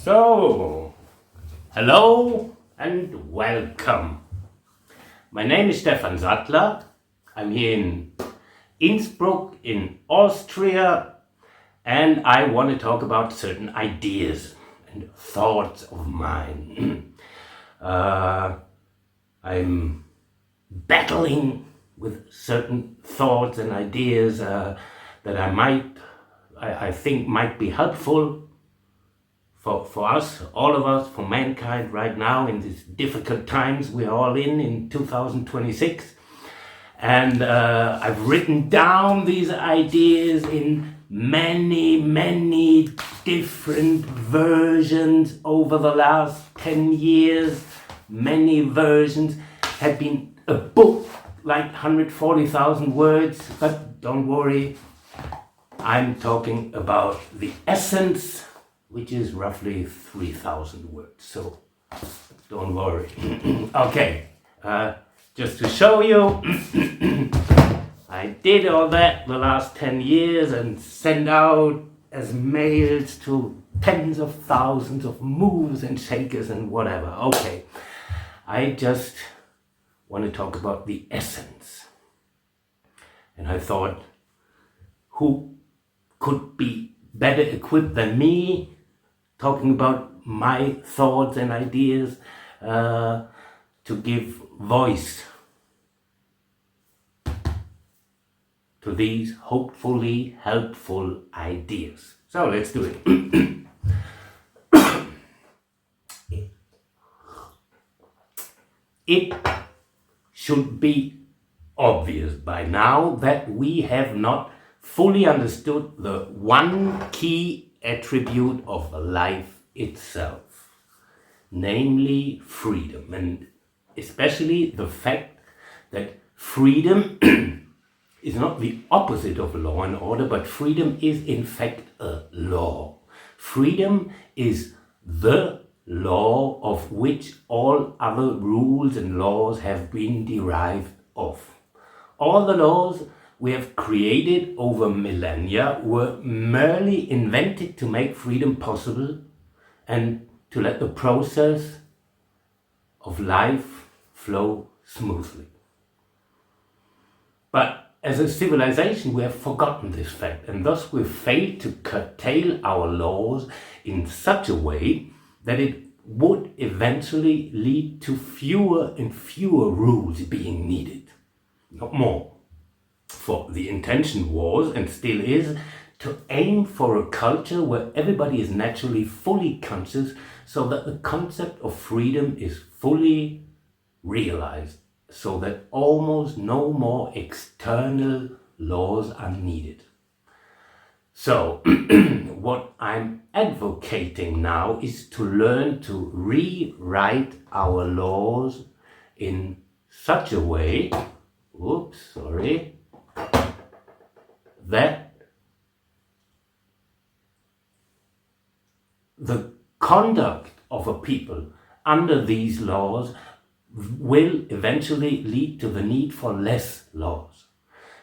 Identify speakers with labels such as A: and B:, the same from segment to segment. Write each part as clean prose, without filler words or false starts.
A: So, hello and welcome. My name is Stefan Sattler. I'm here in Innsbruck in Austria, and I want to talk about certain ideas and thoughts of mine. I'm battling with certain thoughts and ideas that I think might be helpful for us, all of us, for mankind right now in these difficult times we're all in 2026. And I've written down these ideas in many different versions over the last 10 years. Many versions have been a book like 140,000 words, but don't worry, I'm talking about the essence, which is roughly 3,000 words, so don't worry. Okay, just to show you, I did all that the last 10 years and sent out as mails to tens of thousands of movers and shakers and whatever. Okay, I just want to talk about the essence. And I thought, who could be better equipped than me talking about my thoughts and ideas to give voice to these hopefully helpful ideas. So let's do it. It should be obvious by now that we have not fully understood the one key attribute of life itself, namely freedom, and especially the fact that freedom is not the opposite of law and order, but freedom is in fact a law. Freedom is the law of which all other rules and laws have been derived of. All the laws we have created over millennia were merely invented to make freedom possible and to let the process of life flow smoothly. But as a civilization, we have forgotten this fact, and thus we've failed to curtail our laws in such a way that it would eventually lead to fewer and fewer rules being needed, not more. For the intention was, and still is, to aim for a culture where everybody is naturally fully conscious, so that the concept of freedom is fully realized, so that almost no more external laws are needed. So, what I'm advocating now is to learn to rewrite our laws in such a way, that the conduct of a people under these laws will eventually lead to the need for less laws.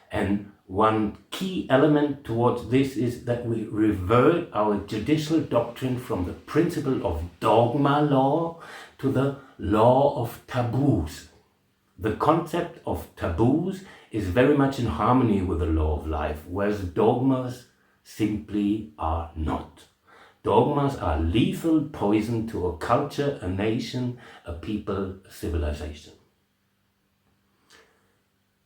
A: And one key element towards this is that we revert our judicial doctrine from the principle of dogma law to the law of taboos. The concept of taboos is very much in harmony with the law of life, whereas dogmas simply are not. Dogmas are lethal poison to a culture, a nation, a people, a civilization.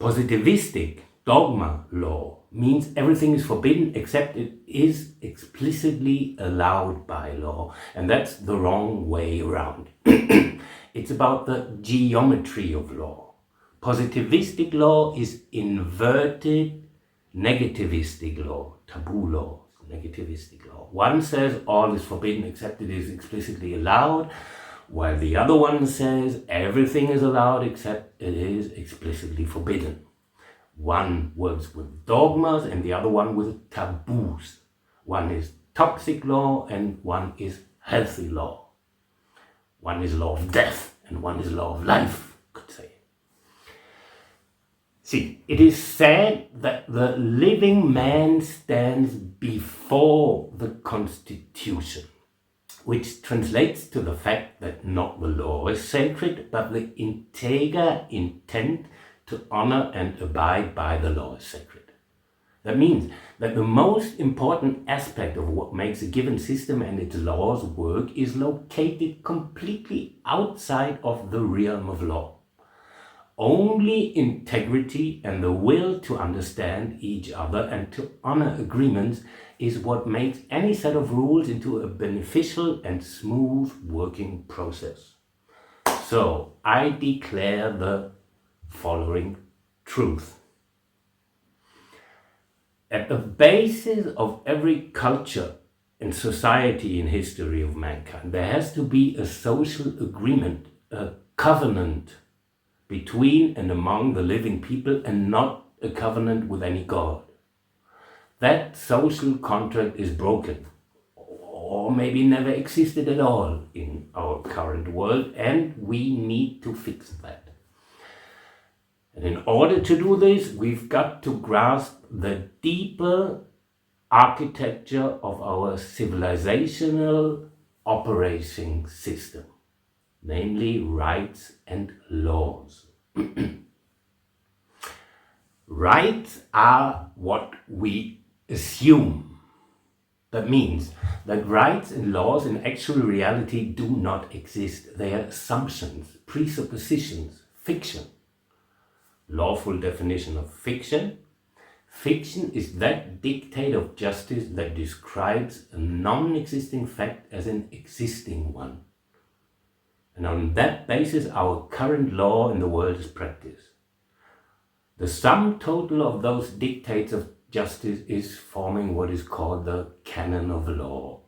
A: Positivistic dogma law means everything is forbidden except it is explicitly allowed by law, and that's the wrong way around. It's about the geometry of law. Positivistic law is inverted negativistic law, taboo law, negativistic law. One says all is forbidden except it is explicitly allowed, while the other one says everything is allowed except it is explicitly forbidden. One works with dogmas and the other one with taboos. One is toxic law and one is healthy law. One is law of death and one is law of life, could say. See, it is said that the living man stands before the Constitution. which translates to the fact that not the law is sacred, but the integer intent to honor and abide by the law is sacred. That means that the most important aspect of what makes a given system and its laws work is located completely outside of the realm of law. Only integrity and the will to understand each other and to honor agreements is what makes any set of rules into a beneficial and smooth working process. So I declare the following truth. At the basis of every culture and society in history of mankind, there has to be a social agreement, a covenant between and among the living people, and not a covenant with any god. That social contract is broken, or maybe never existed at all in our current world, and we need to fix that. And in order to do this, we've got to grasp the deeper architecture of our civilizational operating system, namely rights and laws. Rights are what we assume. That means that rights and laws in actual reality do not exist. They are assumptions, presuppositions, fiction. Lawful definition of fiction. Fiction is that dictate of justice that describes a non-existing fact as an existing one. And on that basis, our current law in the world is practiced. The sum total of those dictates of justice is forming what is called the canon of law.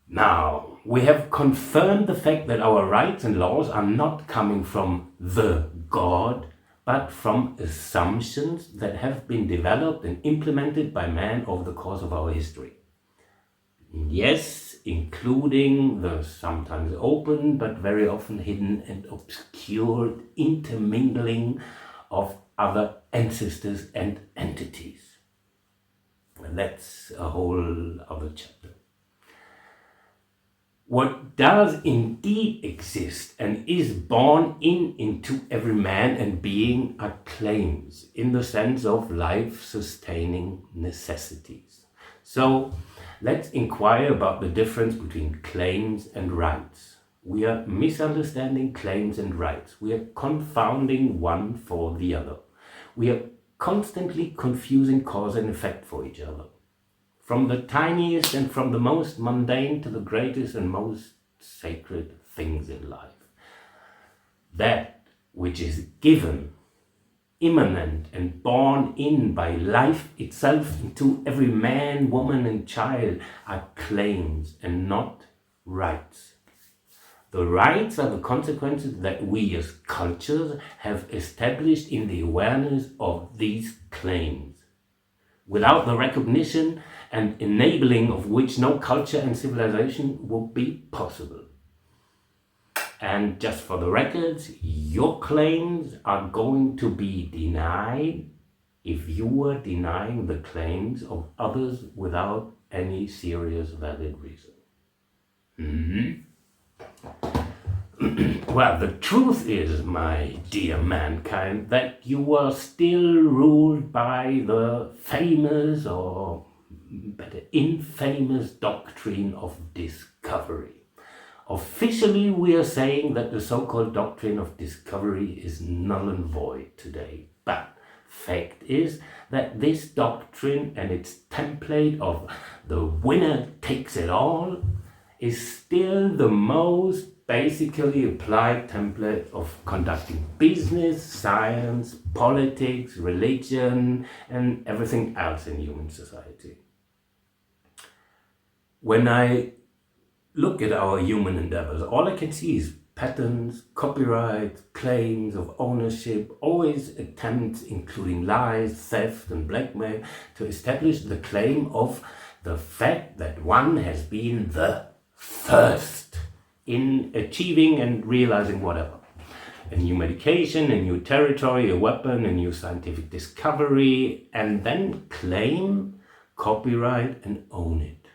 A: Now, we have confirmed the fact that our rights and laws are not coming from the God, but from assumptions that have been developed and implemented by man over the course of our history. Yes, including the sometimes open but very often hidden and obscured intermingling of other ancestors and entities. And that's a whole other chapter. What does indeed exist and is born into every man and being are claims in the sense of life-sustaining necessities. So let's inquire about the difference between claims and rights. We are misunderstanding claims and rights. We are confounding one for the other. We are constantly confusing cause and effect for each other. From the tiniest and from the most mundane to the greatest and most sacred things in life. That which is given, immanent and born in by life itself into every man, woman and child are claims and not rights. The rights are the consequences that we as cultures have established in the awareness of these claims, without the recognition and enabling of which no culture and civilization would be possible. And just for the records, your claims are going to be denied if you are denying the claims of others without any serious valid reason. Well, the truth is, my dear mankind, that you are still ruled by the famous, or better, infamous doctrine of discovery. Officially, we are saying that the so-called doctrine of discovery is null and void today. But fact is that this doctrine and its template of the winner takes it all is still the most basically applied template of conducting business, science, politics, religion, and everything else in human society. When I look at our human endeavors, all I can see is patents, copyright, claims of ownership, always attempts, including lies, theft, and blackmail, to establish the claim of the fact that one has been the first in achieving and realizing whatever. A new medication, a new territory, a weapon, a new scientific discovery, and then claim, copyright, and own it.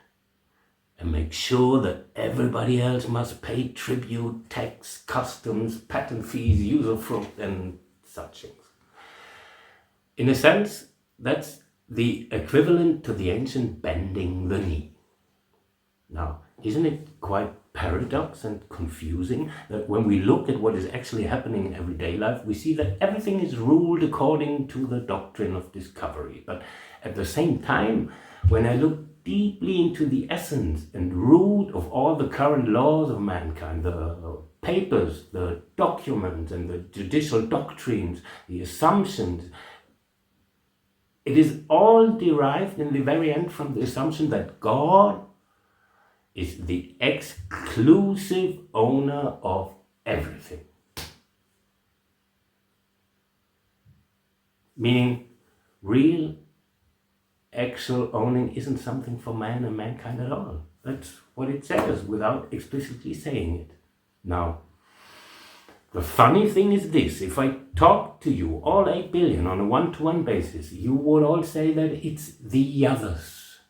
A: and make sure that everybody else must pay tribute, tax, customs, patent fees, usufruct, and such things. In a sense, that's the equivalent to the ancient bending the knee. Now, isn't it quite paradox and confusing that when we look at what is actually happening in everyday life, we see that everything is ruled according to the doctrine of discovery. But at the same time, when I look deeply into the essence and root of all the current laws of mankind, the papers, the documents, and the judicial doctrines, the assumptions, it is all derived in the very end from the assumption that God is the exclusive owner of everything. Meaning, real, actual owning isn't something for man and mankind at all. That's what it says without explicitly saying it. Now, the funny thing is this: if I talk to you, all 8 billion, on a one-to-one basis, you would all say that it's the others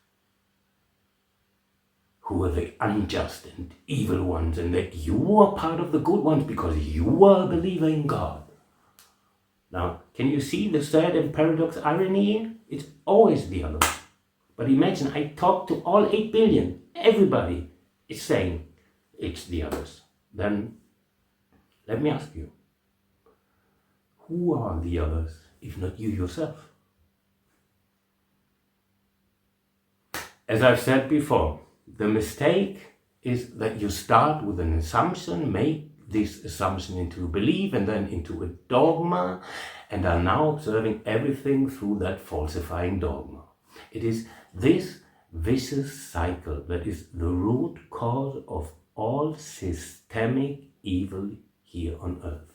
A: who are the unjust and evil ones, and that you are part of the good ones because you are a believer in God. Now, can you see the sad and paradox irony here? It's always the others. But imagine I talk to all 8 billion. Everybody is saying it's the others. Then let me ask you, who are the others if not you yourself? As I've said before, the mistake is that you start with an assumption, make this assumption into a belief and then into a dogma, and are now observing everything through that falsifying dogma. It is this vicious cycle that is the root cause of all systemic evil here on earth.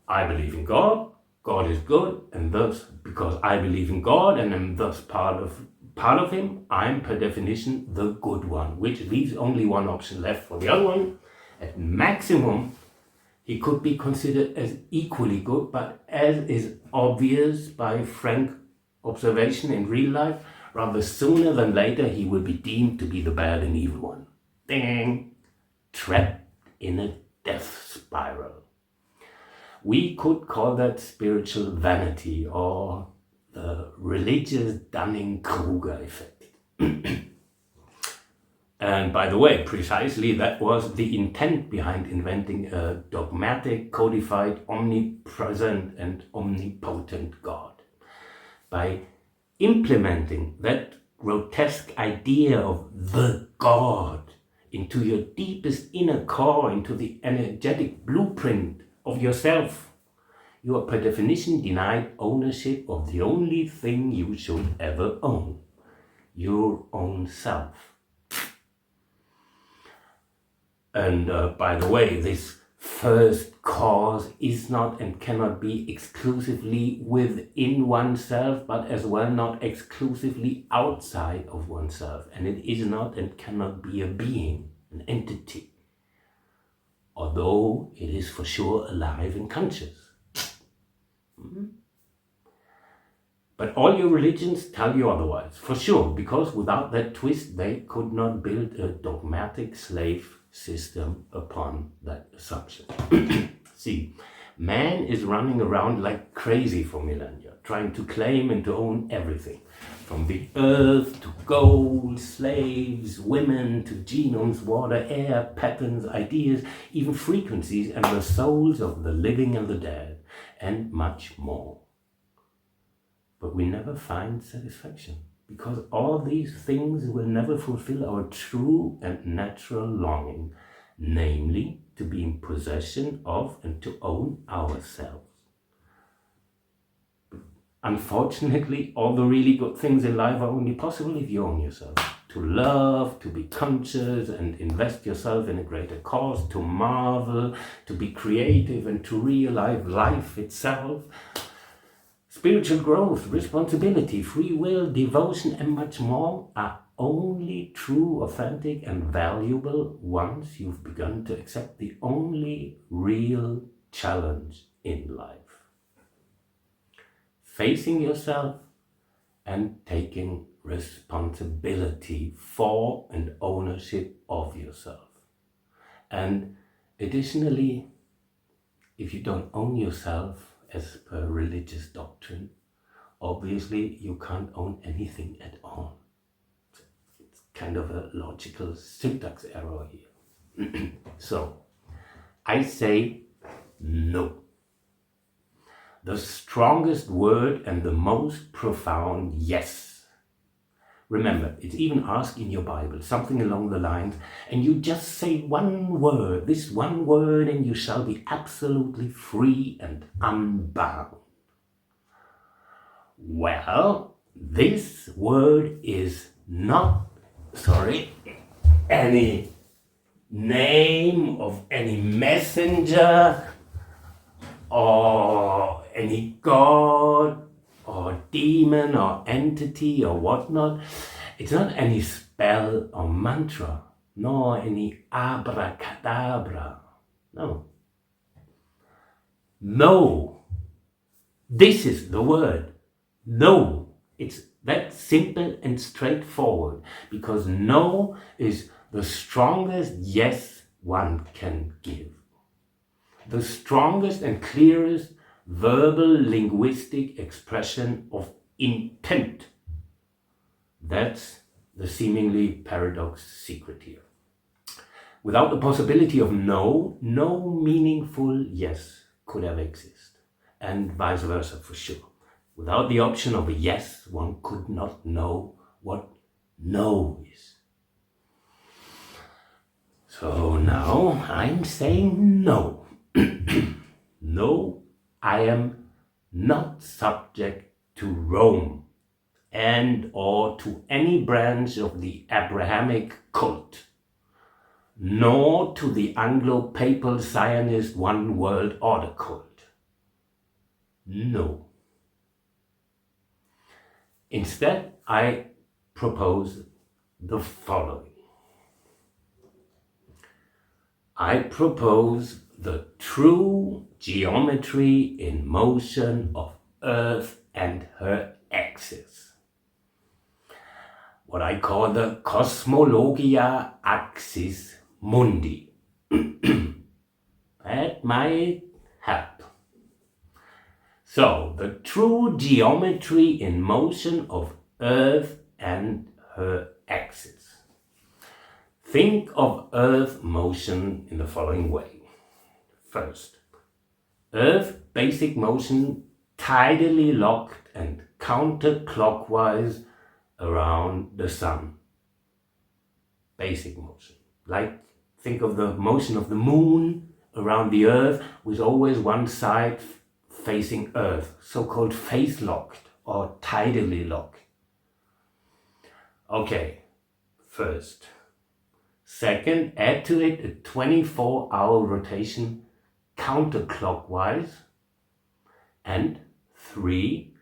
A: I believe in God, God is good, and thus, because I believe in God and am thus part of Him, I'm per definition the good one, which leaves only one option left for the other one. At maximum, he could be considered as equally good, but as is obvious by frank observation in real life, rather sooner than later he will be deemed to be the bad and evil one. Ding! Trapped in a death spiral. We could call that spiritual vanity or the religious Dunning-Kruger effect. And by the way, precisely that was the intent behind inventing a dogmatic, codified, omnipresent and omnipotent God. By implementing that grotesque idea of the God into your deepest inner core, into the energetic blueprint of yourself, you are per definition denied ownership of the only thing you should ever own, your own self. And by the way, this first cause is not and cannot be exclusively within oneself, but as well not exclusively outside of oneself. And it is not and cannot be a being, an entity, although it is for sure alive and conscious. But all your religions tell you otherwise, for sure, because without that twist, they could not build a dogmatic slave system upon that assumption. See, man is running around like crazy for millennia, trying to claim and to own everything, from the earth to gold, slaves, women, to genomes, water, air, patterns, ideas, even frequencies, and the souls of the living and the dead, and much more. But we never find satisfaction, because all these things will never fulfill our true and natural longing, namely to be in possession of and to own ourselves. Unfortunately, all the really good things in life are only possible if you own yourself. To love, to be conscious and invest yourself in a greater cause, to marvel, to be creative and to realize life itself. Spiritual growth, responsibility, free will, devotion, and much more are only true, authentic, and valuable once you've begun to accept the only real challenge in life: facing yourself and taking responsibility for and ownership of yourself. And additionally, if you don't own yourself as per religious doctrine, obviously you can't own anything at all. It's kind of a logical syntax error here. So, I say no. The strongest word and the most profound yes. Remember, it's even asked in your Bible, something along the lines, and you just say one word, this one word, and you shall be absolutely free and unbound. Well, this word is not, any name of any messenger or any god or demon or entity or whatnot. It's not any spell or mantra, nor any abracadabra. No. No. This is the word. No. It's that simple and straightforward, because no is the strongest yes one can give. The strongest and clearest verbal linguistic expression of intent. That's the seemingly paradox secret here. Without the possibility of no, no meaningful yes could ever exist, and vice versa for sure. Without the option of a yes, one could not know what no is. So now I'm saying no. No, I am not subject to Rome and or to any branch of the Abrahamic cult, nor to the Anglo-Papal Zionist One World Order cult. No. Instead, I propose the following. I propose the true geometry in motion of Earth and her axis. What I call the Cosmologia Axis Mundi. That might help. So, the true geometry in motion of Earth and her axis. Think of Earth motion in the following way. First, Earth basic motion tidally locked and counterclockwise around the Sun. Basic motion. Like, think of the motion of the Moon around the Earth with always one side facing Earth, so-called phase locked or tidally locked. Okay, first. Second, add to it a 24-hour rotation counterclockwise. And 3,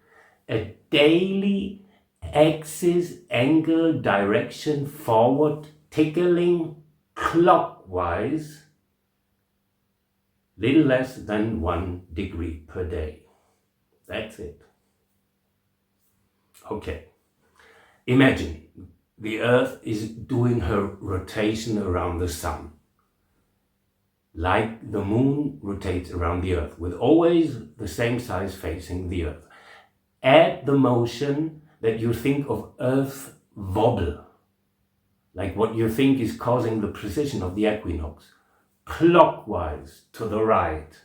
A: a daily axis angle direction forward tickling clockwise, little less than 1 degree per day. That's it. Okay. Imagine the Earth is doing her rotation around the Sun, like the Moon rotates around the Earth, with always the same size facing the Earth. Add the motion that you think of Earth wobble, like what you think is causing the precession of the equinox, clockwise to the right.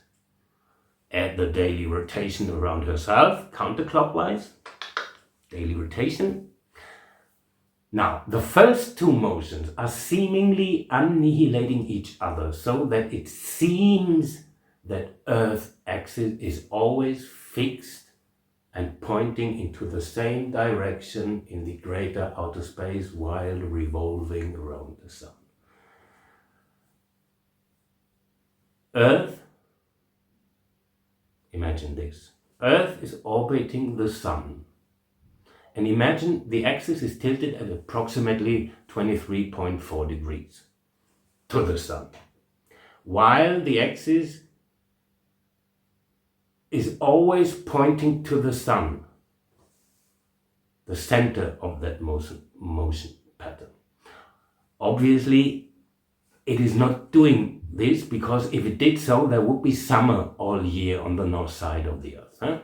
A: Add the daily rotation around herself, counterclockwise, daily rotation. Now, the first two motions are seemingly annihilating each other, so that it seems that Earth's axis is always fixed and pointing into the same direction in the greater outer space while revolving around the Sun. Earth, imagine this, Earth is orbiting the Sun. And imagine the axis is tilted at approximately 23.4 degrees to the Sun, while the axis is always pointing to the Sun. the center of that motion pattern. Obviously, it is not doing this, because if it did so, there would be summer all year on the north side of the Earth.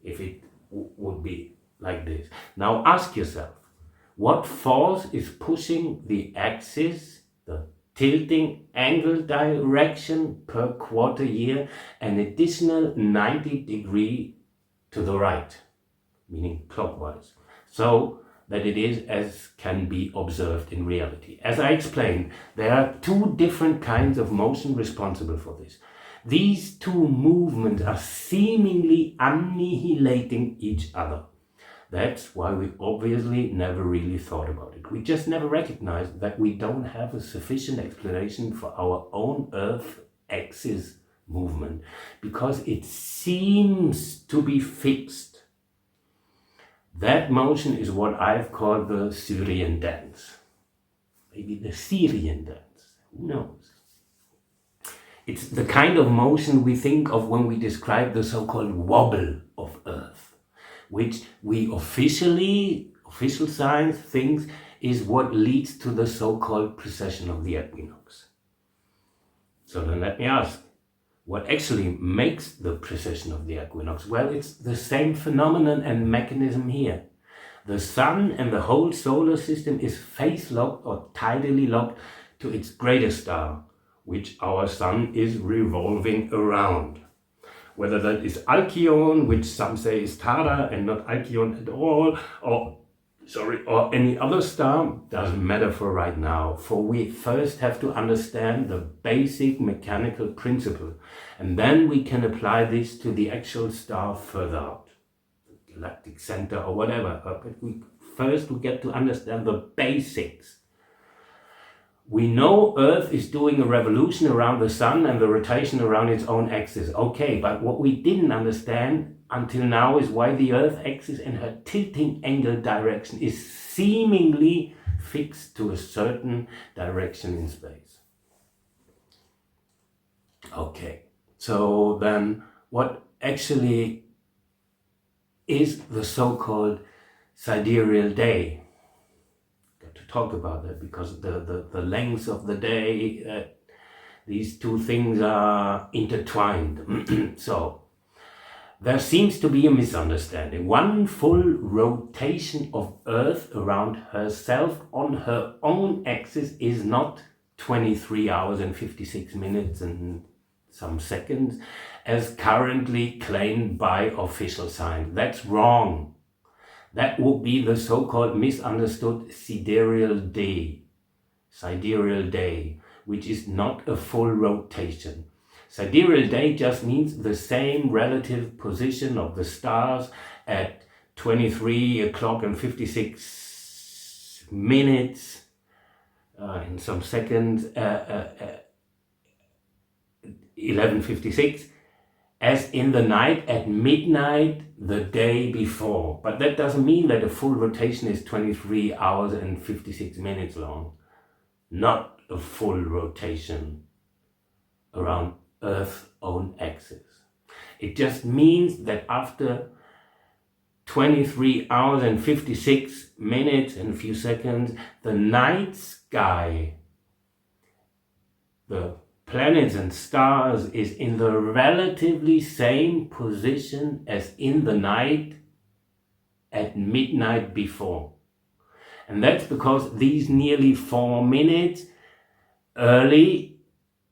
A: If it would be like this. Now ask yourself, what force is pushing the axis, the tilting angle direction per quarter year, an additional 90 degrees to the right, meaning clockwise, so that it is as can be observed in reality. As I explained, there are two different kinds of motion responsible for this. These two movements are seemingly annihilating each other. That's why we obviously never really thought about it. We just never recognized that we don't have a sufficient explanation for our own Earth axis movement, because it seems to be fixed. That motion is what I've called the Syrian dance. Maybe the Syrian dance, who knows? It's the kind of motion we think of when we describe the so-called wobble of Earth, which we official science thinks is what leads to the so-called precession of the equinox. So then let me ask, what actually makes the precession of the equinox? Well, it's the same phenomenon and mechanism here. The sun and the whole solar system is phase-locked or tidally locked to its greatest star, which our sun is revolving around. Whether that is Alcyon, which some say is Tara and not Alcyon at all, or any other star, doesn't matter for right now, for we first have to understand the basic mechanical principle, and then we can apply this to the actual star further out, the galactic center or whatever. But we get to understand the basics. We know Earth is doing a revolution around the sun and the rotation around its own axis. Okay, but what we didn't understand until now is why the Earth axis and her tilting angle direction is seemingly fixed to a certain direction in space. Okay, so then what actually is the so-called sidereal day? Talk about that, because the length of the day, these two things are intertwined. So there seems to be a misunderstanding. One full rotation of Earth around herself on her own axis is not 23 hours and 56 minutes and some seconds, as currently claimed by official science. That's wrong. That would be the so-called misunderstood sidereal day, which is not a full rotation. Sidereal day just means the same relative position of the stars at 23 o'clock and 56 minutes, in some seconds, 11:56, as in the night at midnight the day before. But that doesn't mean that a full rotation is 23 hours and 56 minutes long. Not a full rotation around Earth's own axis. It just means that after 23 hours and 56 minutes and a few seconds, the night sky, the planets and stars, is in the relatively same position as in the night at midnight before. And that's because these nearly 4 minutes early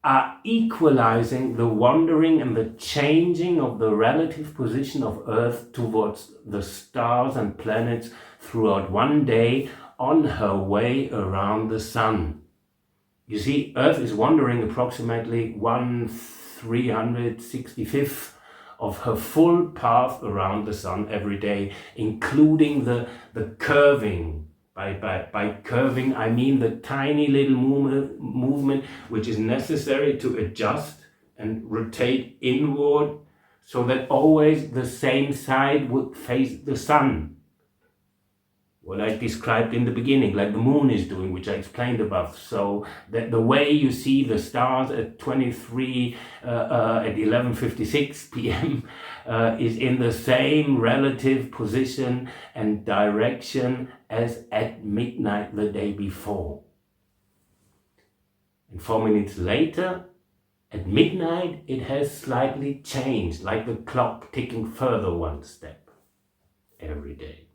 A: are equalizing the wandering and the changing of the relative position of Earth towards the stars and planets throughout one day on her way around the sun. You see, Earth is wandering approximately 1/365th of her full path around the sun every day, including the curving. By curving, I mean the tiny little movement which is necessary to adjust and rotate inward so that always the same side would face the sun. what I described in the beginning, like the moon is doing, which I explained above. So that the way you see the stars at 23 at 11:56 p.m. Is in the same relative position and direction as at midnight the day before. And 4 minutes later, at midnight, it has slightly changed, like the clock ticking further one step every day.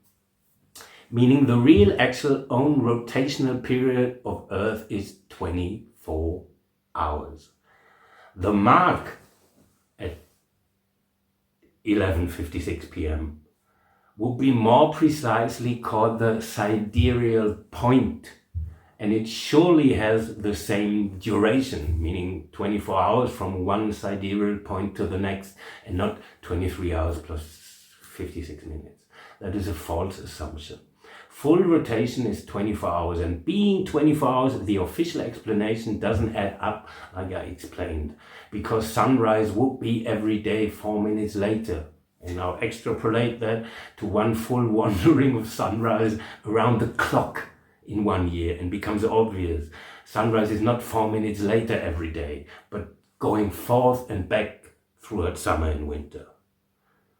A: Meaning the real actual own rotational period of Earth is 24 hours. The mark at 11:56 p.m. would be more precisely called the sidereal point, and it surely has the same duration, meaning 24 hours from one sidereal point to the next, and not 23 hours plus 56 minutes. That is a false assumption. Full rotation is 24 hours, and being 24 hours, the official explanation doesn't add up, like I explained, because sunrise would be every day 4 minutes later. And now extrapolate that to one full wandering of sunrise around the clock in 1 year, and becomes obvious. Sunrise is not 4 minutes later every day, but going forth and back throughout summer and winter.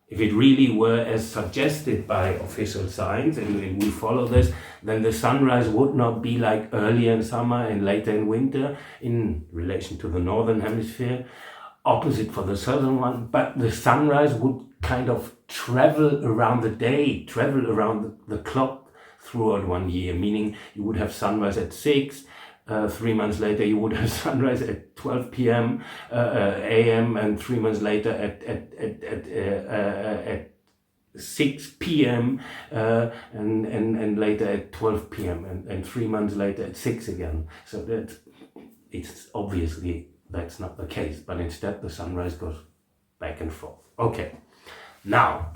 A: If it really were as suggested by official science, and we follow this, then the sunrise would not be like earlier in summer and later in winter in relation to the northern hemisphere, opposite for the southern one, but the sunrise would kind of travel around the day, travel around the clock throughout 1 year, meaning you would have sunrise at 6, 3 months later you would have sunrise at 12 p.m. a.m. and 3 months later at 6 p.m. And later at 12 p.m. and 3 months later at 6 again. So it's obviously that's not the case, but instead the sunrise goes back and forth. Okay, now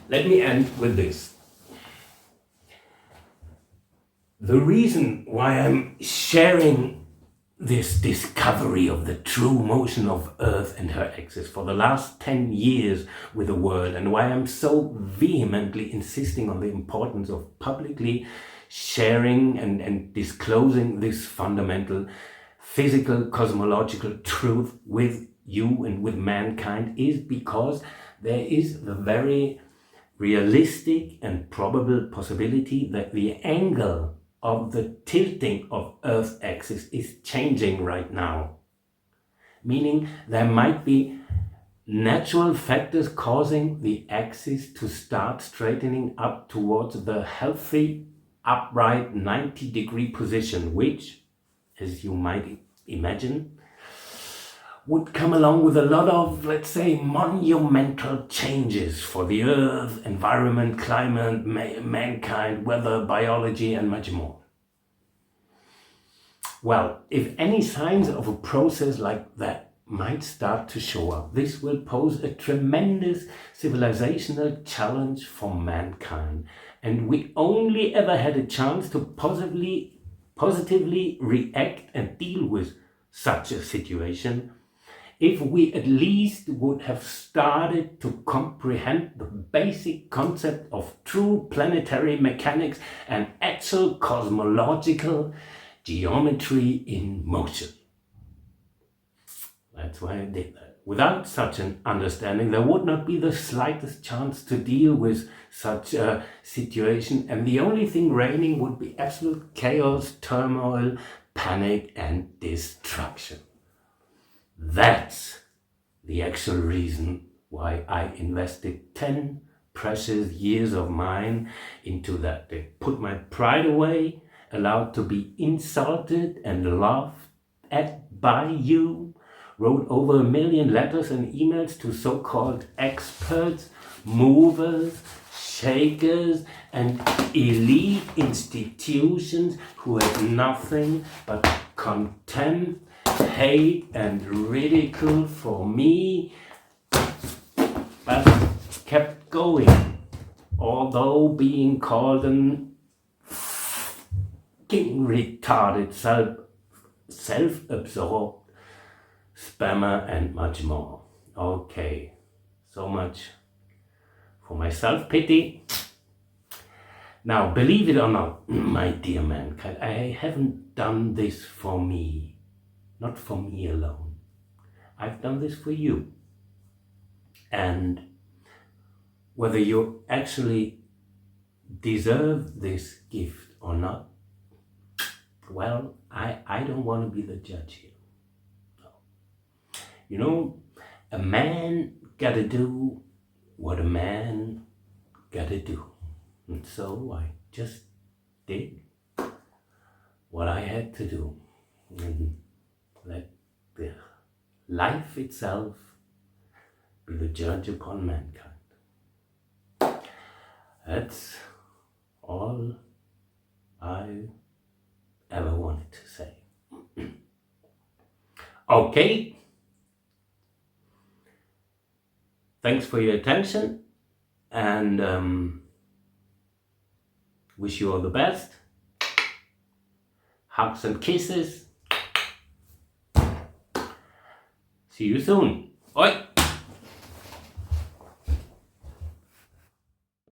A: let me end with this. The reason why I'm sharing this discovery of the true motion of Earth and her axis for the last 10 years with the world, and why I'm so vehemently insisting on the importance of publicly sharing and disclosing this fundamental physical cosmological truth with you and with mankind, is because there is the very realistic and probable possibility that the angle of the tilting of Earth's axis is changing right now. Meaning there might be natural factors causing the axis to start straightening up towards the healthy, upright 90-degree position, which, as you might imagine, would come along with a lot of, let's say, monumental changes for the Earth, environment, climate, mankind, weather, biology, and much more. Well, if any signs of a process like that might start to show up, this will pose a tremendous civilizational challenge for mankind. And we only ever had a chance to positively react and deal with such a situation if we at least would have started to comprehend the basic concept of true planetary mechanics and actual cosmological geometry in motion. That's why I did that. Without such an understanding, there would not be the slightest chance to deal with such a situation, and the only thing reigning would be absolute chaos, turmoil, panic, and destruction. That's the actual reason why I invested 10 precious years of mine into that. They put my pride away, allowed to be insulted and laughed at by you, wrote over 1 million letters and emails to so-called experts, movers, shakers, and elite institutions who had nothing but contempt, hate, and ridicule for me, but kept going, although being called an fucking retarded, self-absorbed spammer and much more. Okay, so much for my self-pity. Now, believe it or not, my dear mankind, I haven't done this for me, not for me alone. I've done this for you. And whether you actually deserve this gift or not, well, I don't want to be the judge here. No. You know, a man gotta do what a man gotta do. And so I just did what I had to do and let the life itself be the judge upon mankind. That's all I ever wanted to say. Okay. Thanks for your attention, and wish you all the best. Hugs and kisses. See you soon. Oi!